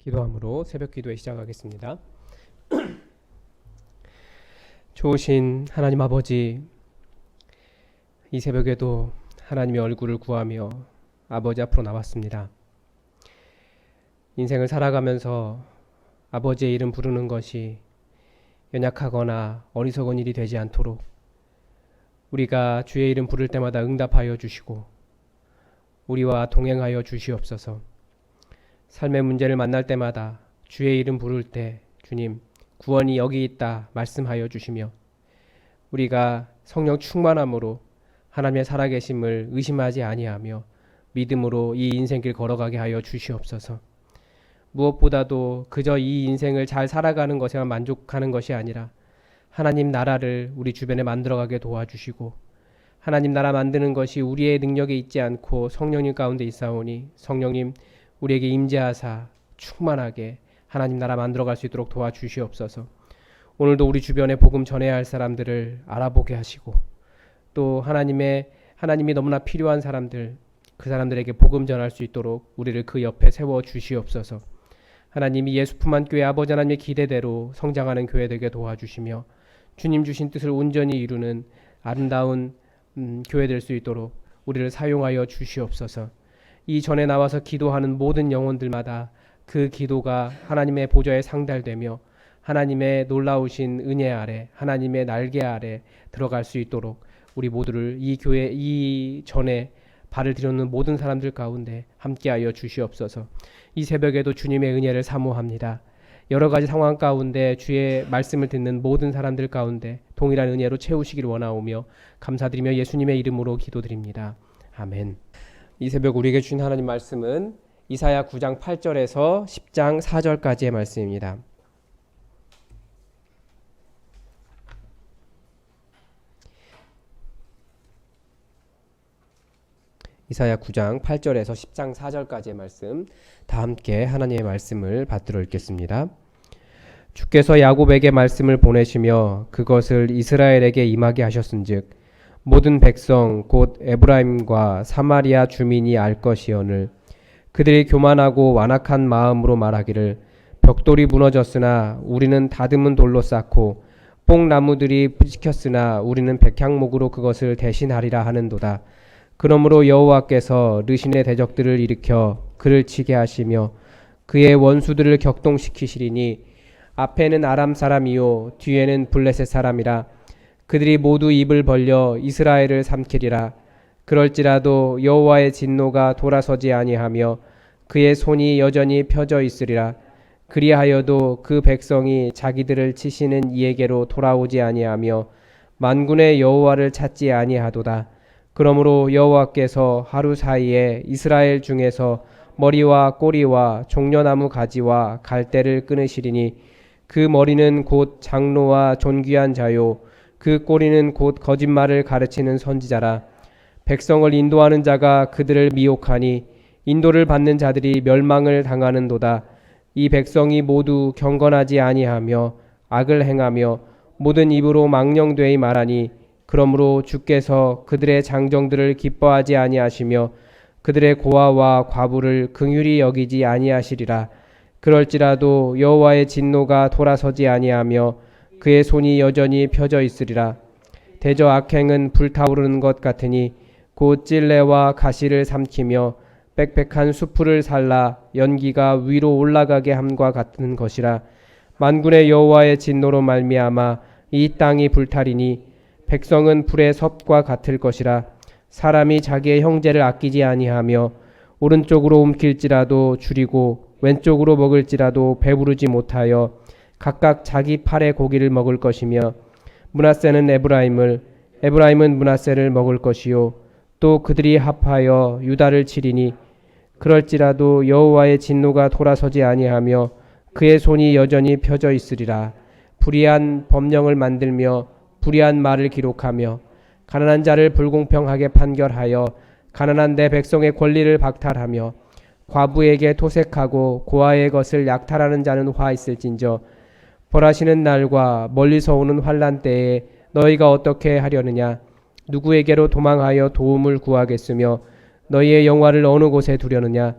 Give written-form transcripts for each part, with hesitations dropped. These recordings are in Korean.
기도함으로 새벽 기도에 시작하겠습니다. 좋으신 하나님 아버지, 이 새벽에도 하나님의 얼굴을 구하며 아버지 앞으로 나왔습니다. 인생을 살아가면서 아버지의 이름 부르는 것이 연약하거나 어리석은 일이 되지 않도록 우리가 주의 이름 부를 때마다 응답하여 주시고 우리와 동행하여 주시옵소서. 삶의 문제를 만날 때마다 주의 이름 부를 때 주님 구원이 여기 있다 말씀하여 주시며 우리가 성령 충만함으로 하나님의 살아계심을 의심하지 아니하며 믿음으로 이 인생길 걸어가게 하여 주시옵소서. 무엇보다도 그저 이 인생을 잘 살아가는 것에만 만족하는 것이 아니라 하나님 나라를 우리 주변에 만들어가게 도와주시고 하나님 나라 만드는 것이 우리의 능력에 있지 않고 성령님 가운데 있사오니 성령님 우리에게 임재하사 충만하게 하나님 나라 만들어갈 수 있도록 도와주시옵소서. 오늘도 우리 주변에 복음 전해야 할 사람들을 알아보게 하시고 또 하나님이 너무나 필요한 사람들, 그 사람들에게 복음 전할 수 있도록 우리를 그 옆에 세워 주시옵소서. 하나님이 예수 품한 교회 아버지 하나님의 기대대로 성장하는 교회 되게 도와주시며 주님 주신 뜻을 온전히 이루는 아름다운 교회 될 수 있도록 우리를 사용하여 주시옵소서. 이 전에 나와서 기도하는 모든 영혼들마다 그 기도가 하나님의 보좌에 상달되며 하나님의 놀라우신 은혜 아래 하나님의 날개 아래 들어갈 수 있도록 우리 모두를 이 교회 이 전에 발을 들여놓는 모든 사람들 가운데 함께하여 주시옵소서. 이 새벽에도 주님의 은혜를 사모합니다. 여러 가지 상황 가운데 주의 말씀을 듣는 모든 사람들 가운데 동일한 은혜로 채우시길 원하오며 감사드리며 예수님의 이름으로 기도드립니다. 아멘. 이 새벽 우리에게 주신 하나님 말씀은 이사야 9장 8절에서 10장 4절까지의 말씀입니다. 이사야 9장 8절에서 10장 4절까지의 말씀 다 함께 하나님의 말씀을 받들어 읽겠습니다. 주께서 야곱에게 말씀을 보내시며 그것을 이스라엘에게 임하게 하셨은즉 모든 백성 곧 에브라임과 사마리아 주민이 알 것이오늘 그들이 교만하고 완악한 마음으로 말하기를 벽돌이 무너졌으나 우리는 다듬은 돌로 쌓고 뽕나무들이 찍혔으나 우리는 백향목으로 그것을 대신하리라 하는도다. 그러므로 여호와께서 르신의 대적들을 일으켜 그를 치게 하시며 그의 원수들을 격동시키시리니 앞에는 아람 사람이요 뒤에는 블레셋 사람이라. 그들이 모두 입을 벌려 이스라엘을 삼키리라. 그럴지라도 여호와의 진노가 돌아서지 아니하며 그의 손이 여전히 펴져 있으리라. 그리하여도 그 백성이 자기들을 치시는 이에게로 돌아오지 아니하며 만군의 여호와를 찾지 아니하도다. 그러므로 여호와께서 하루 사이에 이스라엘 중에서 머리와 꼬리와 종려나무 가지와 갈대를 끊으시리니 그 머리는 곧 장로와 존귀한 자요 그 꼬리는 곧 거짓말을 가르치는 선지자라. 백성을 인도하는 자가 그들을 미혹하니 인도를 받는 자들이 멸망을 당하는도다. 이 백성이 모두 경건하지 아니하며 악을 행하며 모든 입으로 망령되이 말하니 그러므로 주께서 그들의 장정들을 기뻐하지 아니하시며 그들의 고아와 과부를 긍휼히 여기지 아니하시리라. 그럴지라도 여호와의 진노가 돌아서지 아니하며 그의 손이 여전히 펴져 있으리라. 대저 악행은 불타오르는 것 같으니 곧 찔레와 가시를 삼키며 빽빽한 수풀을 살라 연기가 위로 올라가게 함과 같은 것이라. 만군의 여호와의 진노로 말미암아 이 땅이 불타리니 백성은 불의 섭과 같을 것이라. 사람이 자기의 형제를 아끼지 아니하며 오른쪽으로 움킬지라도 줄이고 왼쪽으로 먹을지라도 배부르지 못하여 각각 자기 팔의 고기를 먹을 것이며 므낫세는 에브라임은 므낫세를 먹을 것이요 또 그들이 합하여 유다를 치리니 그럴지라도 여호와의 진노가 돌아서지 아니하며 그의 손이 여전히 펴져 있으리라. 불의한 법령을 만들며 불의한 말을 기록하며 가난한 자를 불공평하게 판결하여 가난한 내 백성의 권리를 박탈하며 과부에게 토색하고 고아의 것을 약탈하는 자는 화 있을진저 벌하시는 날과 멀리서 오는 환난 때에 너희가 어떻게 하려느냐. 누구에게로 도망하여 도움을 구하겠으며 너희의 영화를 어느 곳에 두려느냐.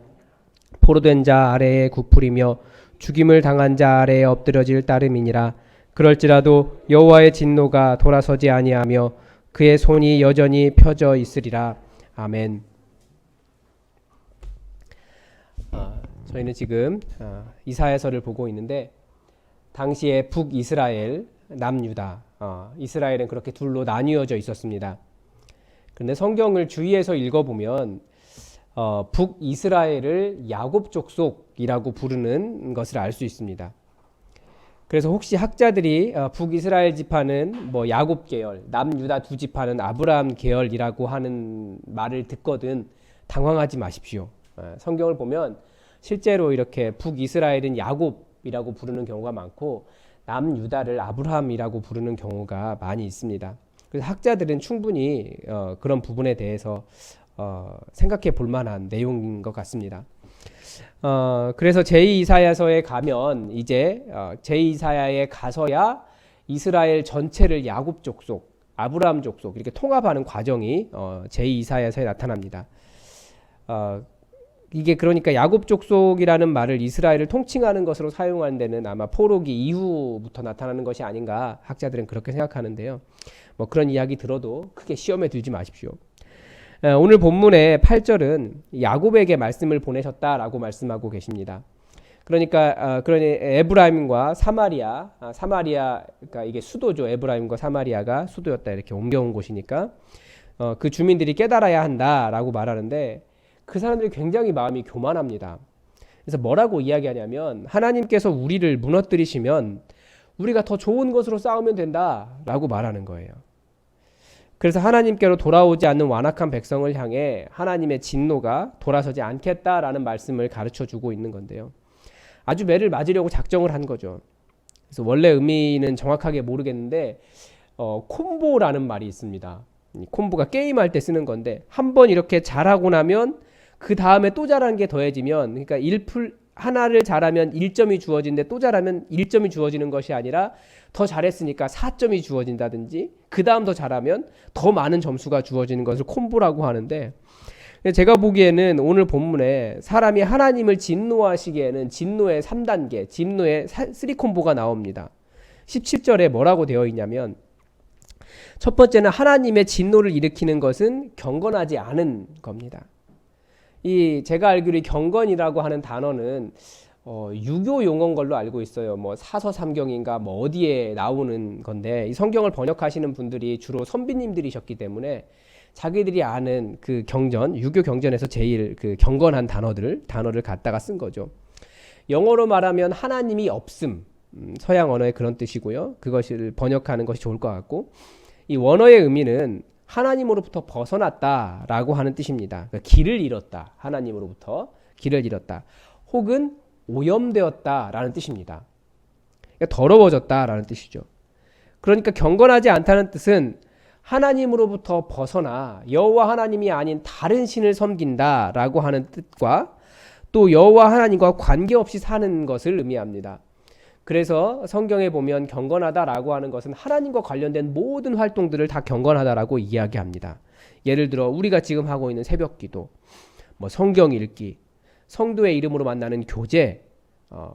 포로된 자 아래에 굽으리며 죽임을 당한 자 아래에 엎드려질 따름이니라. 그럴지라도 여호와의 진노가 돌아서지 아니하며 그의 손이 여전히 펴져 있으리라. 아멘. 저희는 지금 이사야서를 보고 있는데 당시에 북이스라엘, 남유다, 이스라엘은 그렇게 둘로 나뉘어져 있었습니다. 그런데 성경을 주위에서 읽어보면 북이스라엘을 야곱 족속이라고 부르는 것을 알 수 있습니다. 그래서 혹시 학자들이 북이스라엘 지파는 뭐 야곱 계열, 남유다 두 지파는 아브라함 계열이라고 하는 말을 듣거든 당황하지 마십시오. 성경을 보면 실제로 이렇게 북이스라엘은 야곱이라고 부르는 경우가 많고 남유다를 아브라함이라고 부르는 경우가 많이 있습니다. 그래서 학자들은 충분히 그런 부분에 대해서 생각해 볼 만한 내용인 것 같습니다. 그래서 제2이사야서에 가면 이제 제2이사야에 가서야 이스라엘 전체를 야곱 족속, 아브라함 족속 이렇게 통합하는 과정이 제2이사야서에 나타납니다. 이게 그러니까 야곱 족속이라는 말을 이스라엘을 통칭하는 것으로 사용하는 데는 아마 포로기 이후부터 나타나는 것이 아닌가 학자들은 그렇게 생각하는데요. 뭐 그런 이야기 들어도 크게 시험에 들지 마십시오. 오늘 본문의 8절은 야곱에게 말씀을 보내셨다라고 말씀하고 계십니다. 그러니까 에브라임과 사마리아, 그러니까 이게 수도죠. 에브라임과 사마리아가 수도였다 이렇게 옮겨온 곳이니까 그 주민들이 깨달아야 한다라고 말하는데 그 사람들이 굉장히 마음이 교만합니다. 그래서 뭐라고 이야기하냐면 하나님께서 우리를 무너뜨리시면 우리가 더 좋은 것으로 싸우면 된다라고 말하는 거예요. 그래서 하나님께로 돌아오지 않는 완악한 백성을 향해 하나님의 진노가 돌아서지 않겠다라는 말씀을 가르쳐주고 있는 건데요. 아주 매를 맞으려고 작정을 한 거죠. 그래서 원래 의미는 정확하게 모르겠는데 콤보라는 말이 있습니다. 콤보가 게임할 때 쓰는 건데 한 번 이렇게 잘하고 나면 그 다음에 또 잘하는 게 더해지면 그러니까 하나를 잘하면 1점이 주어지는데 또 잘하면 1점이 주어지는 것이 아니라 더 잘했으니까 4점이 주어진다든지 그 다음 더 잘하면 더 많은 점수가 주어지는 것을 콤보라고 하는데 제가 보기에는 오늘 본문에 사람이 하나님을 진노하시기에는 진노의 3단계, 진노의 3콤보가 나옵니다. 17절에 뭐라고 되어 있냐면 첫 번째는 하나님의 진노를 일으키는 것은 경건하지 않은 겁니다. 제가 알기로 경건이라고 하는 단어는 유교 용어인 걸로 알고 있어요. 뭐 사서삼경인가 뭐 어디에 나오는 건데 이 성경을 번역하시는 분들이 주로 선비님들이셨기 때문에 자기들이 아는 그 경전, 유교 경전에서 제일 그 경건한 단어를 갖다가 쓴 거죠. 영어로 말하면 하나님이 없음, 서양 언어의 그런 뜻이고요. 그것을 번역하는 것이 좋을 것 같고 이 원어의 의미는 하나님으로부터 벗어났다라고 하는 뜻입니다. 그러니까 길을 잃었다. 하나님으로부터 길을 잃었다. 혹은 오염되었다라는 뜻입니다. 그러니까 더러워졌다라는 뜻이죠. 그러니까 경건하지 않다는 뜻은 하나님으로부터 벗어나 여호와 하나님이 아닌 다른 신을 섬긴다라고 하는 뜻과 또 여호와 하나님과 관계없이 사는 것을 의미합니다. 그래서 성경에 보면 경건하다라고 하는 것은 하나님과 관련된 모든 활동들을 다 경건하다라고 이야기합니다. 예를 들어 우리가 지금 하고 있는 새벽기도, 뭐 성경 읽기, 성도의 이름으로 만나는 교제,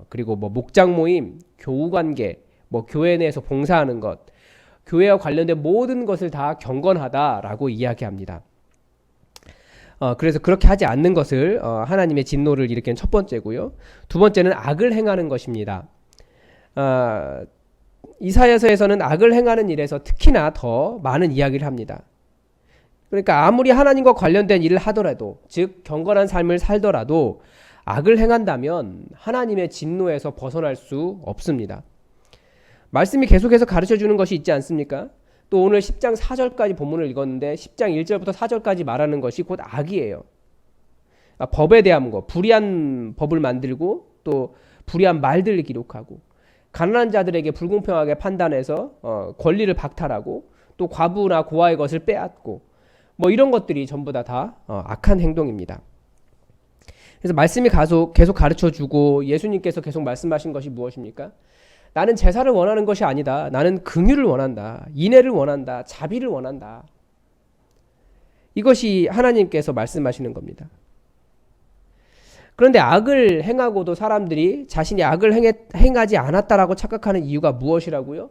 그리고 뭐 목장 모임, 교우 관계, 뭐 교회 내에서 봉사하는 것, 교회와 관련된 모든 것을 다 경건하다라고 이야기합니다. 그래서 그렇게 하지 않는 것을 하나님의 진노를 일으키는 첫 번째고요. 두 번째는 악을 행하는 것입니다. 이사야서에서는 악을 행하는 일에서 특히나 더 많은 이야기를 합니다. 그러니까 아무리 하나님과 관련된 일을 하더라도, 즉 경건한 삶을 살더라도 악을 행한다면 하나님의 진노에서 벗어날 수 없습니다. 말씀이 계속해서 가르쳐주는 것이 있지 않습니까? 또 오늘 10장 4절까지 본문을 읽었는데 10장 1절부터 4절까지 말하는 것이 곧 악이에요. 법에 대한 것, 불의한 법을 만들고 또 불의한 말들을 기록하고 가난한 자들에게 불공평하게 판단해서 권리를 박탈하고 또 과부나 고아의 것을 빼앗고 뭐 이런 것들이 전부 다 악한 행동입니다. 그래서 말씀이 계속 가르쳐주고 예수님께서 계속 말씀하신 것이 무엇입니까? 나는 제사를 원하는 것이 아니다. 나는 긍휼을 원한다. 인애를 원한다. 자비를 원한다. 이것이 하나님께서 말씀하시는 겁니다. 그런데 악을 행하고도 사람들이 자신이 악을 행하지 않았다라고 착각하는 이유가 무엇이라고요?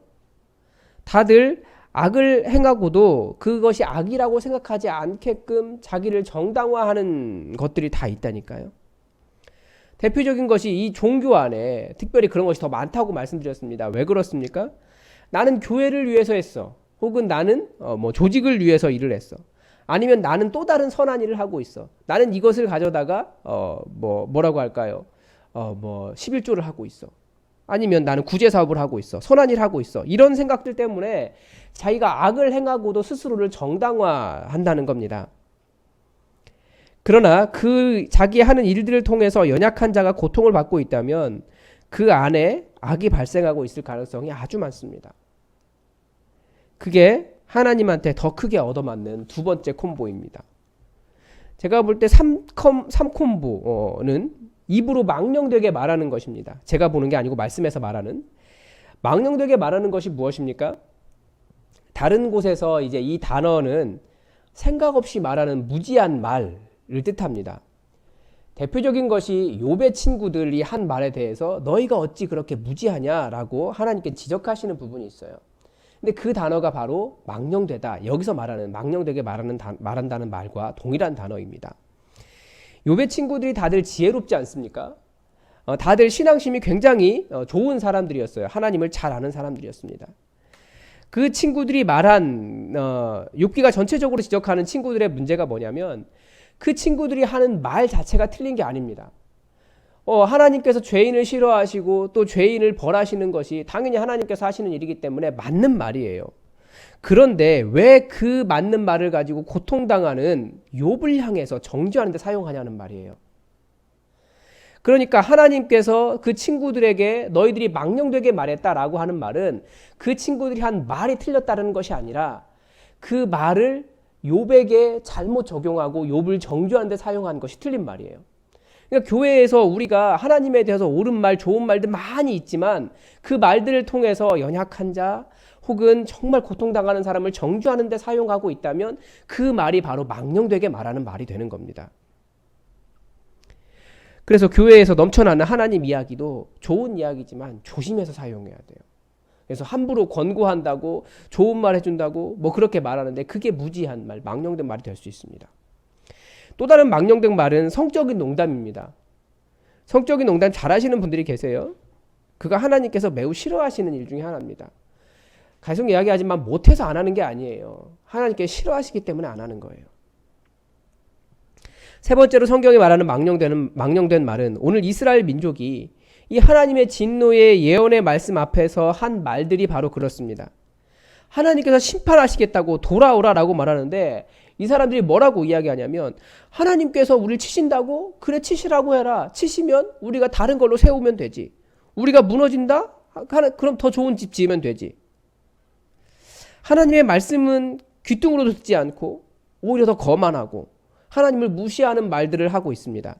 다들 악을 행하고도 그것이 악이라고 생각하지 않게끔 자기를 정당화하는 것들이 다 있다니까요. 대표적인 것이 이 종교 안에 특별히 그런 것이 더 많다고 말씀드렸습니다. 왜 그렇습니까? 나는 교회를 위해서 했어. 혹은 나는 조직을 위해서 일을 했어. 아니면 나는 또 다른 선한 일을 하고 있어. 나는 이것을 가져다가 뭐라고 할까요? 11조를 하고 있어. 아니면 나는 구제 사업을 하고 있어. 선한 일을 하고 있어. 이런 생각들 때문에 자기가 악을 행하고도 스스로를 정당화한다는 겁니다. 그러나 그 자기 하는 일들을 통해서 연약한 자가 고통을 받고 있다면 그 안에 악이 발생하고 있을 가능성이 아주 많습니다. 그게 하나님한테 더 크게 얻어맞는 두 번째 콤보입니다. 제가 볼 때 3콤보는 입으로 망령되게 말하는 것입니다. 제가 보는 게 아니고 말씀에서 말하는. 망령되게 말하는 것이 무엇입니까? 다른 곳에서 이제 이 단어는 생각 없이 말하는 무지한 말을 뜻합니다. 대표적인 것이 욥의 친구들이 한 말에 대해서 너희가 어찌 그렇게 무지하냐라고 하나님께 지적하시는 부분이 있어요. 근데 그 단어가 바로 망령되다. 여기서 말하는 망령되게 말한다는 말과 동일한 단어입니다. 욥의 친구들이 다들 지혜롭지 않습니까? 다들 신앙심이 굉장히 좋은 사람들이었어요. 하나님을 잘 아는 사람들이었습니다. 그 친구들이 말한 욥기가 전체적으로 지적하는 친구들의 문제가 뭐냐면 그 친구들이 하는 말 자체가 틀린 게 아닙니다. 하나님께서 죄인을 싫어하시고 또 죄인을 벌하시는 것이 당연히 하나님께서 하시는 일이기 때문에 맞는 말이에요. 그런데 왜 그 맞는 말을 가지고 고통당하는 욥을 향해서 정죄하는 데 사용하냐는 말이에요. 그러니까 하나님께서 그 친구들에게 너희들이 망령되게 말했다라고 하는 말은 그 친구들이 한 말이 틀렸다는 것이 아니라 그 말을 욥에게 잘못 적용하고 욥을 정죄하는 데 사용한 것이 틀린 말이에요. 그러니까 교회에서 우리가 하나님에 대해서 옳은 말, 좋은 말들 많이 있지만 그 말들을 통해서 연약한 자 혹은 정말 고통당하는 사람을 정죄하는 데 사용하고 있다면 그 말이 바로 망령되게 말하는 말이 되는 겁니다. 그래서 교회에서 넘쳐나는 하나님 이야기도 좋은 이야기지만 조심해서 사용해야 돼요. 그래서 함부로 권고한다고 좋은 말 해준다고 그렇게 말하는데 그게 무지한 말, 망령된 말이 될 수 있습니다. 또 다른 망령된 말은 성적인 농담입니다. 성적인 농담 잘하시는 분들이 계세요. 그가 하나님께서 매우 싫어하시는 일 중에 하나입니다. 계속 이야기하지만 못해서 안 하는 게 아니에요. 하나님께서 싫어하시기 때문에 안 하는 거예요. 세 번째로 성경이 말하는 망령된 말은 오늘 이스라엘 민족이 이 하나님의 진노의 예언의 말씀 앞에서 한 말들이 바로 그렇습니다. 하나님께서 심판하시겠다고 돌아오라라고 말하는데 이 사람들이 뭐라고 이야기하냐면 하나님께서 우리를 치신다고? 그래 치시라고 해라. 치시면 우리가 다른 걸로 세우면 되지. 우리가 무너진다? 그럼 더 좋은 집 지으면 되지. 하나님의 말씀은 귀뚱으로도 듣지 않고 오히려 더 거만하고 하나님을 무시하는 말들을 하고 있습니다.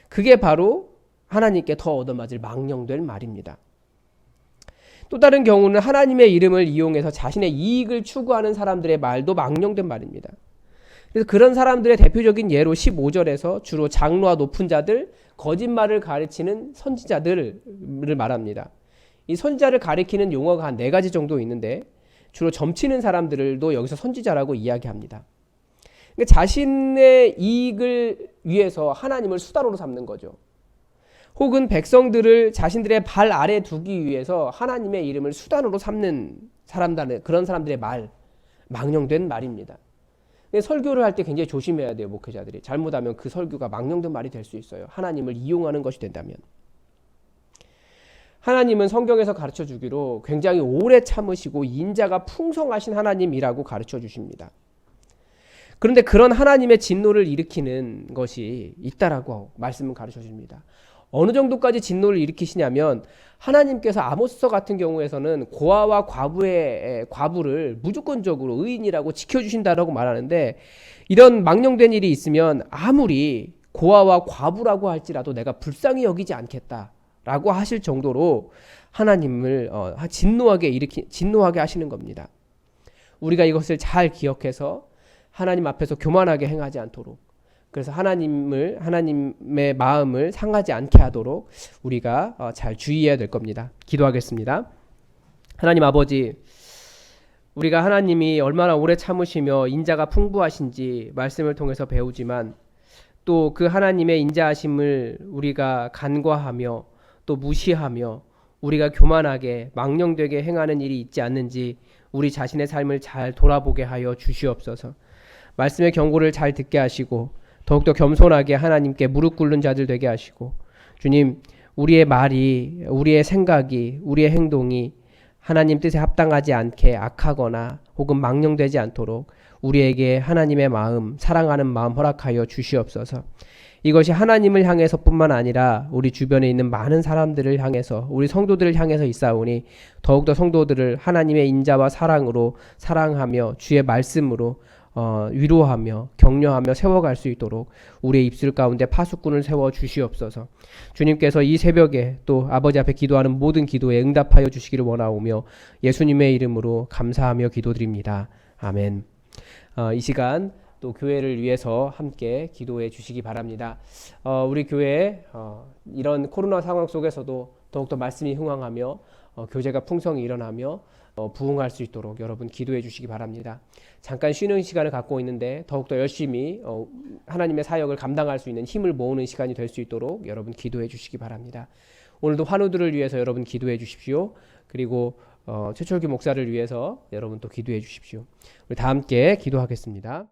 그게 바로 하나님께 더 얻어맞을 망령된 말입니다. 또 다른 경우는 하나님의 이름을 이용해서 자신의 이익을 추구하는 사람들의 말도 망령된 말입니다. 그래서 그런 사람들의 대표적인 예로 15절에서 주로 장로와 높은 자들, 거짓말을 가르치는 선지자들을 말합니다. 이 선지자를 가리키는 용어가 한 4가지 정도 있는데 주로 점치는 사람들도 여기서 선지자라고 이야기합니다. 그러니까 자신의 이익을 위해서 하나님을 수단으로 삼는 거죠. 혹은 백성들을 자신들의 발 아래 두기 위해서 하나님의 이름을 수단으로 삼는 그런 사람들의 말, 망령된 말입니다. 설교를 할 때 굉장히 조심해야 돼요. 목회자들이 잘못하면 그 설교가 망령된 말이 될 수 있어요. 하나님을 이용하는 것이 된다면. 하나님은 성경에서 가르쳐 주기로 굉장히 오래 참으시고 인자가 풍성하신 하나님이라고 가르쳐 주십니다. 그런데 그런 하나님의 진노를 일으키는 것이 있다라고 말씀은 가르쳐 줍니다. 어느 정도까지 진노를 일으키시냐면 하나님께서 아모스서 같은 경우에서는 고아와 과부를 무조건적으로 의인이라고 지켜주신다라고 말하는데 이런 망령된 일이 있으면 아무리 고아와 과부라고 할지라도 내가 불쌍히 여기지 않겠다라고 하실 정도로 하나님을 진노하게 하시는 겁니다. 우리가 이것을 잘 기억해서 하나님 앞에서 교만하게 행하지 않도록 그래서 하나님의 마음을 상하지 않게 하도록 우리가 잘 주의해야 될 겁니다. 기도하겠습니다. 하나님 아버지, 우리가 하나님이 얼마나 오래 참으시며 인자가 풍부하신지 말씀을 통해서 배우지만 또 그 하나님의 인자하심을 우리가 간과하며 또 무시하며 우리가 교만하게 망령되게 행하는 일이 있지 않는지 우리 자신의 삶을 잘 돌아보게 하여 주시옵소서. 말씀의 경고를 잘 듣게 하시고 더욱더 겸손하게 하나님께 무릎 꿇는 자들 되게 하시고, 주님, 우리의 말이, 우리의 생각이, 우리의 행동이 하나님 뜻에 합당하지 않게 악하거나 혹은 망령되지 않도록 우리에게 하나님의 마음, 사랑하는 마음 허락하여 주시옵소서. 이것이 하나님을 향해서뿐만 아니라 우리 주변에 있는 많은 사람들을 향해서, 우리 성도들을 향해서 있사오니 더욱더 성도들을 하나님의 인자와 사랑으로 사랑하며 주의 말씀으로 위로하며 격려하며 세워갈 수 있도록 우리의 입술 가운데 파수꾼을 세워 주시옵소서. 주님께서 이 새벽에 또 아버지 앞에 기도하는 모든 기도에 응답하여 주시기를 원하오며 예수님의 이름으로 감사하며 기도드립니다. 아멘. 이 시간 또 교회를 위해서 함께 기도해 주시기 바랍니다. 우리 교회 이런 코로나 상황 속에서도 더욱더 말씀이 흥황하며 교제가 풍성히 일어나며 부흥할 수 있도록 여러분 기도해 주시기 바랍니다. 잠깐 쉬는 시간을 갖고 있는데 더욱더 열심히 하나님의 사역을 감당할 수 있는 힘을 모으는 시간이 될 수 있도록 여러분 기도해 주시기 바랍니다. 오늘도 환우들을 위해서 여러분 기도해 주십시오. 그리고 최철규 목사를 위해서 여러분 또 기도해 주십시오. 우리 다 함께 기도하겠습니다.